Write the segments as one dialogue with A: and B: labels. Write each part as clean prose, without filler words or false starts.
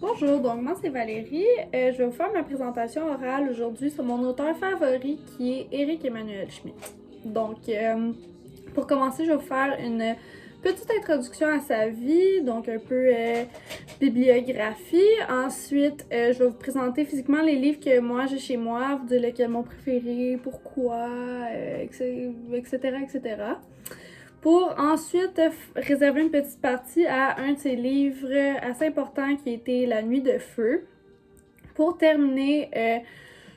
A: Bonjour, donc moi c'est Valérie. Je vais vous faire ma présentation orale aujourd'hui sur mon auteur favori qui est Éric Emmanuel Schmitt. Donc, pour commencer, je vais vous faire une petite introduction à sa vie, donc un peu bibliographie. Ensuite, je vais vous présenter physiquement les livres que moi j'ai chez moi, vous dire lequel est mon préféré, pourquoi, etc., etc. Pour ensuite réserver une petite partie à un de ses livres assez importants qui était La Nuit de Feu. Pour terminer,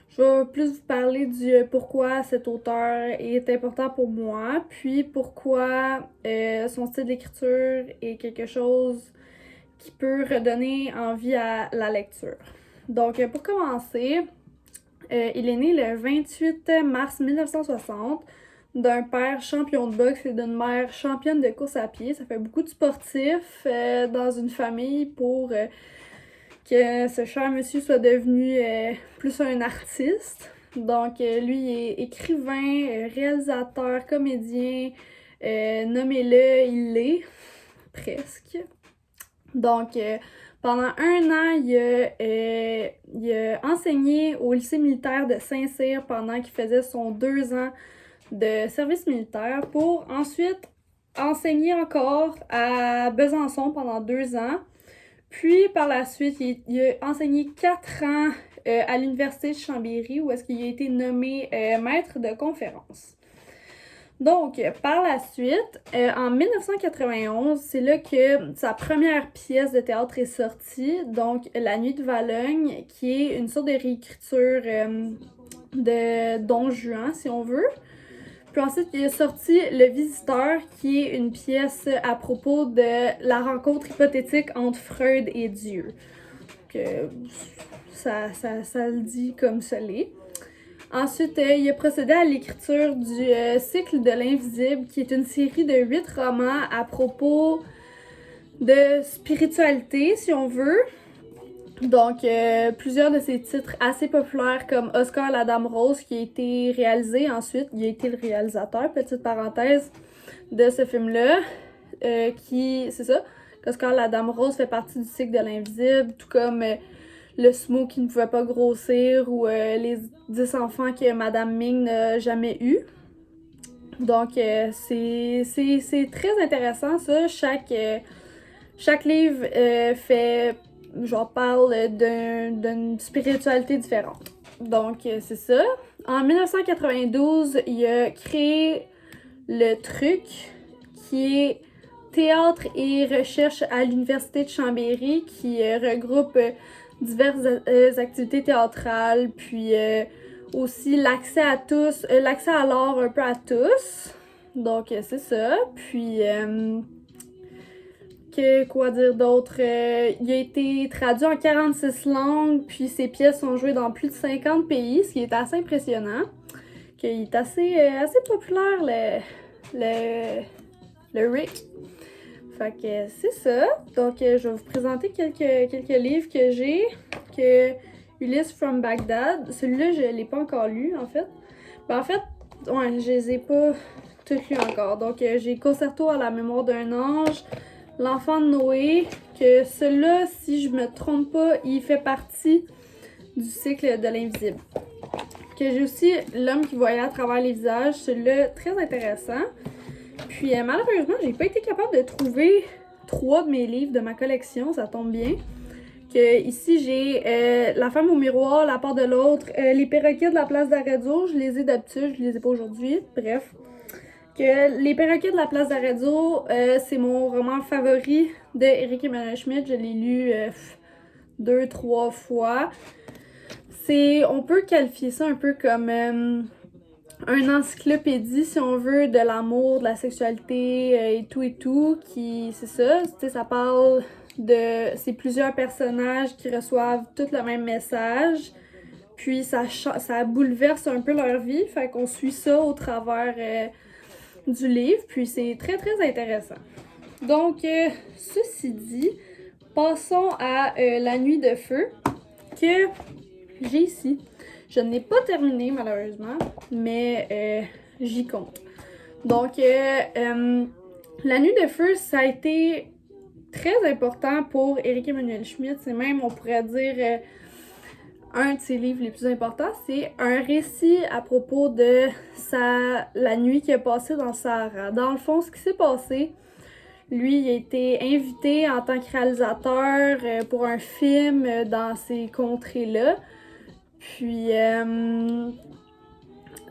A: je vais plus vous parler du pourquoi cet auteur est important pour moi, puis pourquoi son style d'écriture est quelque chose qui peut redonner envie à la lecture. Donc, pour commencer, il est né le 28 mars 1960 d'un père champion de boxe et d'une mère championne de course à pied. Ça fait beaucoup de sportifs dans une famille pour que ce cher monsieur soit devenu plus un artiste. Donc, lui, il est écrivain, réalisateur, comédien, nommez-le, il l'est, presque. Donc, pendant un an, il a enseigné au lycée militaire de Saint-Cyr pendant qu'il faisait son 2 ans de service militaire pour ensuite enseigner encore à Besançon pendant 2 ans. Puis par la suite, il a enseigné 4 ans à l'université de Chambéry où est-ce qu'il a été nommé maître de conférence. Donc, par la suite, en 1991, c'est là que sa première pièce de théâtre est sortie, donc La Nuit de Valogne, qui est une sorte de réécriture de Don Juan, si on veut. Puis ensuite, il a sorti Le Visiteur, qui est une pièce à propos de la rencontre hypothétique entre Freud et Dieu. Ça le dit comme ça l'est. Ensuite, il a procédé à l'écriture du cycle de l'Invisible, qui est une série de 8 romans à propos de spiritualité, si on veut. Donc, plusieurs de ses titres assez populaires comme Oscar la Dame Rose, qui a été réalisé ensuite. Il a été le réalisateur, petite parenthèse, de ce film-là. C'est ça, Oscar la Dame Rose fait partie du cycle de l'Invisible, tout comme le Smo qui ne pouvait pas grossir ou les 10 enfants que Madame Ming n'a jamais eu. Donc, c'est très intéressant, ça. Chaque livre fait... parle d'une spiritualité différente. Donc, c'est ça. En 1992, il a créé le truc qui est Théâtre et recherche à l'Université de Chambéry, qui regroupe diverses activités théâtrales, puis aussi l'accès à tous, l'accès à l'art un peu à tous. Donc, c'est ça. Puis... quoi dire d'autre? Il a été traduit en 46 langues, puis ses pièces sont jouées dans plus de 50 pays, ce qui est assez impressionnant. Il est assez populaire, le Rick. Fait que c'est ça. Donc, je vais vous présenter quelques livres que j'ai. Ulysse from Baghdad. Celui-là, je l'ai pas encore lu, en fait. En fait, ouais, je les ai pas tous lus encore. Donc, j'ai Concerto à la mémoire d'un ange, L'enfant de Noé, que celui-là, si je me trompe pas, il fait partie du cycle de l'Invisible. J'ai aussi L'homme qui voyait à travers les visages, celui-là, très intéressant. Puis malheureusement, j'ai pas été capable de trouver 3 de mes livres de ma collection, ça tombe bien. Ici, j'ai La femme au miroir, La part de l'autre, Les perroquets de la place d'Arezzo, je les ai d'habitude, je les ai pas aujourd'hui, bref. Les perroquets de la place d'Arezzo, c'est mon roman favori de Éric Emmanuel Schmitt. Je l'ai lu 2-3 fois. On peut qualifier ça un peu comme un encyclopédie, si on veut, de l'amour, de la sexualité et tout. C'est ça, ça parle de... C'est plusieurs personnages qui reçoivent tous le même message. Puis ça bouleverse un peu leur vie. Fait qu'on suit ça au travers... du livre, puis c'est très très intéressant. Donc, ceci dit, passons à La Nuit de Feu, que j'ai ici. Je n'ai pas terminé malheureusement, mais j'y compte. Donc, La Nuit de Feu, ça a été très important pour Éric Emmanuel Schmitt. C'est même, on pourrait dire, un de ses livres les plus importants. C'est un récit à propos de la nuit qu'il a passée dans le Sahara. Dans le fond, ce qui s'est passé, lui, il a été invité en tant que réalisateur pour un film dans ces contrées-là. Puis,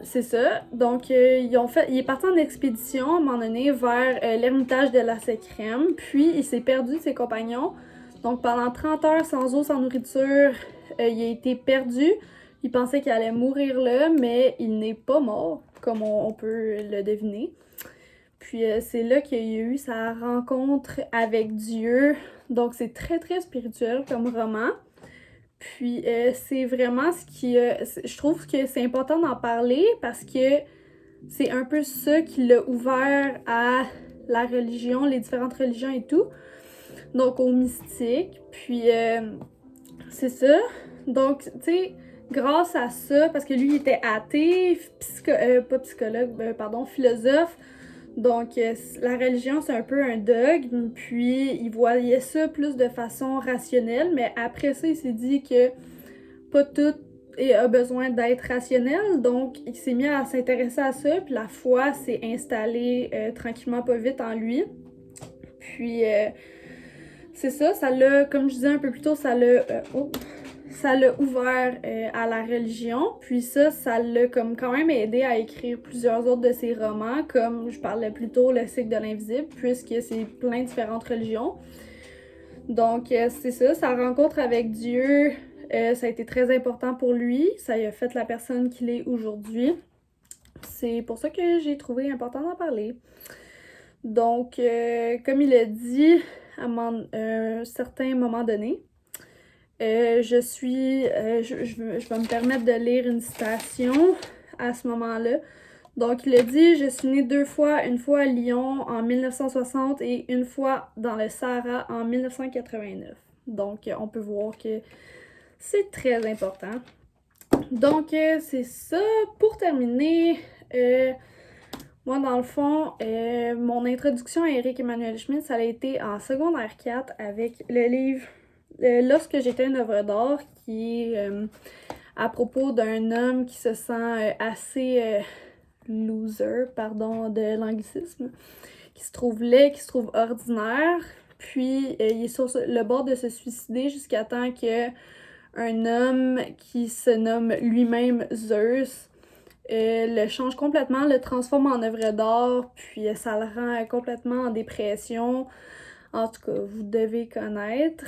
A: c'est ça. Donc, il est parti en expédition à un moment donné vers l'ermitage de la Secrème. Puis, il s'est perdu de ses compagnons. Donc, pendant 30 heures, sans eau, sans nourriture, il a été perdu. Il pensait qu'il allait mourir là, mais il n'est pas mort, comme on peut le deviner. Puis, c'est là qu'il y a eu sa rencontre avec Dieu. Donc, c'est très, très spirituel comme roman. Puis c'est vraiment ce qui... je trouve que c'est important d'en parler parce que c'est un peu ça qui l'a ouvert à la religion, les différentes religions et tout. Donc au mystique. Puis c'est ça. Donc, tu sais, grâce à ça, parce que lui, il était athée, pas psychologue, pardon, philosophe. Donc, la religion, c'est un peu un dogme, puis il voyait ça plus de façon rationnelle, mais après ça, il s'est dit que pas tout a besoin d'être rationnel, donc il s'est mis à s'intéresser à ça, puis la foi s'est installée tranquillement pas vite en lui. Puis, c'est ça l'a, comme je disais un peu plus tôt, ça l'a ouvert à la religion, puis ça l'a comme quand même aidé à écrire plusieurs autres de ses romans, comme je parlais plus tôt, Le cycle de l'invisible, puisque c'est plein de différentes religions. Donc c'est ça, sa rencontre avec Dieu, ça a été très important pour lui, ça lui a fait la personne qu'il est aujourd'hui. C'est pour ça que j'ai trouvé important d'en parler. Donc, comme il a dit à un certain moment donné, je vais me permettre de lire une citation à ce moment-là. Donc, il a dit « Je suis né 2 fois, une fois à Lyon en 1960 et une fois dans le Sahara en 1989. » Donc, on peut voir que c'est très important. Donc, c'est ça. Pour terminer, moi, dans le fond, mon introduction à Éric Emmanuel Schmitt, ça a été en secondaire 4 avec le livre Lorsque j'étais une œuvre d'art, qui est à propos d'un homme qui se sent assez loser, pardon de l'anglicisme, qui se trouve laid, qui se trouve ordinaire, puis il est sur le bord de se suicider jusqu'à temps que un homme qui se nomme lui-même Zeus le change complètement, le transforme en œuvre d'art, puis ça le rend complètement en dépression. En tout cas, vous devez connaître.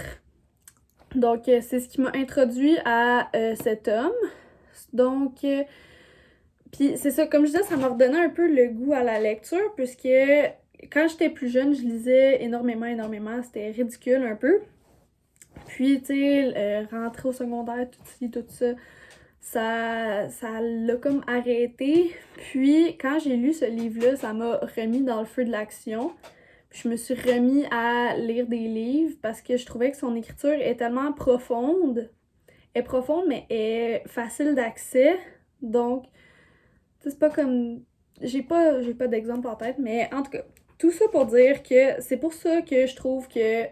A: Donc, c'est ce qui m'a introduit à cet homme. Donc, puis c'est ça, comme je disais, ça m'a redonné un peu le goût à la lecture, puisque quand j'étais plus jeune, je lisais énormément. C'était ridicule un peu. Puis, tu sais, rentrer au secondaire, tout ça l'a comme arrêté. Puis, quand j'ai lu ce livre-là, ça m'a remis dans le feu de l'action. Je me suis remis à lire des livres parce que je trouvais que son écriture est tellement profonde. Elle est profonde, mais est facile d'accès. Donc, c'est pas comme... J'ai pas d'exemple en tête, mais en tout cas, tout ça pour dire que c'est pour ça que je trouve que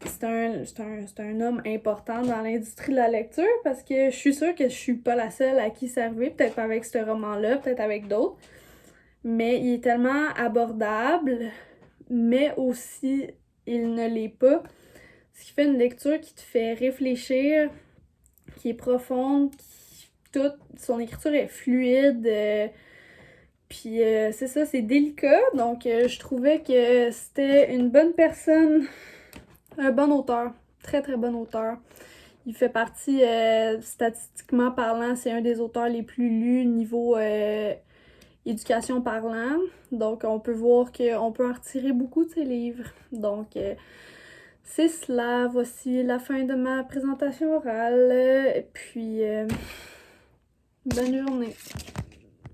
A: c'est un homme important dans l'industrie de la lecture, parce que je suis sûre que je suis pas la seule à qui servir, peut-être pas avec ce roman-là, peut-être avec d'autres, mais il est tellement abordable, mais aussi il ne l'est pas, ce qui fait une lecture qui te fait réfléchir, qui est profonde, son écriture est fluide, puis c'est ça, c'est délicat, donc je trouvais que c'était une bonne personne, un bon auteur, très très bon auteur. Il fait partie, statistiquement parlant, c'est un des auteurs les plus lus niveau éducation parlant. Donc on peut voir qu'on peut en retirer beaucoup de ses livres. Donc c'est cela, voici la fin de ma présentation orale. Et puis bonne journée.